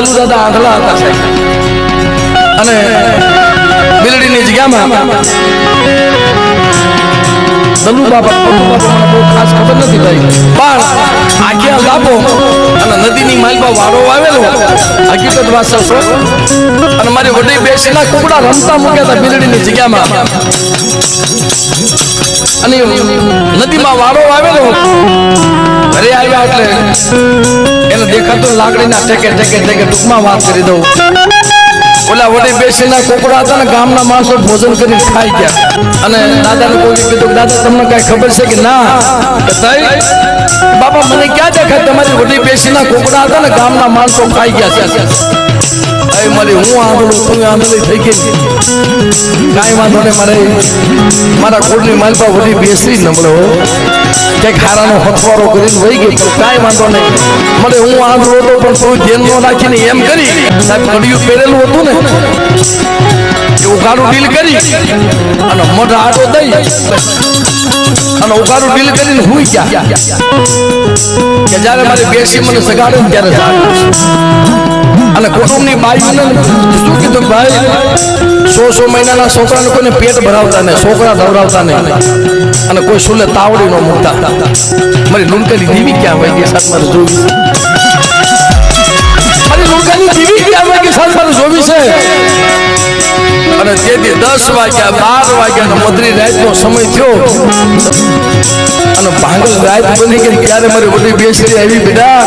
દલુ દાદા આંધળા હતા સાહેબ અને બિલડીની જગ્યામાં દલુ બાબા બહુ ખાસ ખબર નથી ભાઈ પણ આખ્યા લાભો અને નદીની માલમાં વાળો આવેલો હકીકત વાસા છો અને મારી વડી બેસીના કુકડા રમતા મૂક્યા હતા બિલડીની જગ્યામાં અને નદીમાં વાળો આવેલો ઘરે આવ્યા એટલે એને દેખાતું લાકડીના ટેકે ટૂંકમાં વાત કરી દઉં ઓલા વડી બેસીના કોકડા હતા ને ગામના માણસો ભોજન કરી ખાઈ ગયા અને દાદાને કોઈ કીધું દાદા તમને કઈ ખબર છે કે ના બાપા મને ક્યાં દેખાય તમારી વડી બેસીના કોકડા હતા ને ગામના માણસો ખાઈ ગયા છે મારી હું આંધળું તું આંધળી થઈ ગઈ કાંઈ વાંધો નહીં મારા કોડની માલપા વડી બેસી નમળો ક્યાંક હારાનો હથવારો કરીને વહી ગઈ પણ કાંઈ વાંધો નહીં મને હું આંધળો હતો પણ તું ધ્યાન ન રાખીને એમ કરી સાહેબ કડિયું પહેરેલું હતું ને ઉઘાડું ડીલ કરી અને મોઢ આડો દઈ અને ઉઘાડું ડીલ કરીને હુઈ ગયા કે જ્યારે મારે બેસી મને સગાડે ત્યારે અને કુટુંબની બાઈઓને શું કીધું ભાઈ 100 મહિનાના છોકરાને કોઈને પેટ ભરાવતા ને છોકરા ધવરાવતા નહીં અને કોઈ સુલે તાવડી ન મૂકતા મારી લુંકાની દીવી ક્યાં હોય કે સાથ મારે જોવી મારી લુંકાની દીવી ક્યાં હોય કે સાથ મારે જોવી છે અને તેથી 10 વાગ્યા 12 વાગ્યા મધરી રાતનો સમય થયો અને ભાંગલ રાત બની ગઈ ત્યારે મારી વડી બેસી આવી બેટા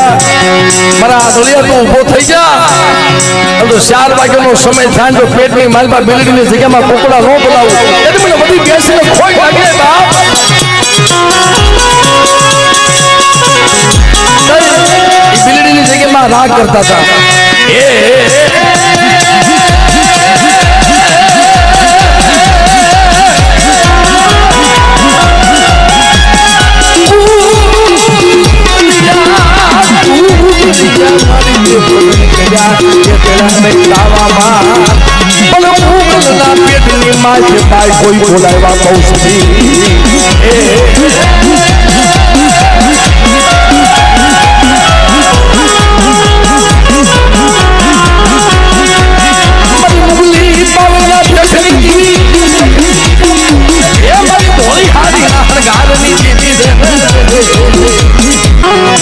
મારા આધળિયા તું ઊભો થઈ જા તો 4 વાગ્યાનો સમય થાય તો પેટની માલમાં બિલડીની જગ્યામાં કોકડા ન બોલાવું એટલે મને વડી બેસીને ખોઈ લાગે બાપ બિલડીની જગ્યામાં રાગ કરતા હતા પેટની માથે પાય કોઈ બોલાવ્યા પૌષધી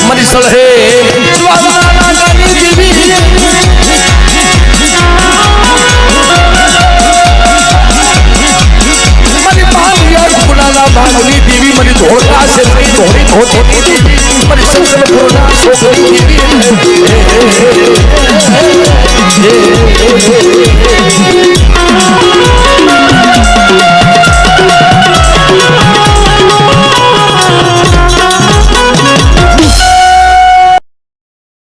મરી સળહે દેવી મરી ધોળકા છે ધોળી ધોળી મરી સંકલ્પ પૂર્ણા છોકરી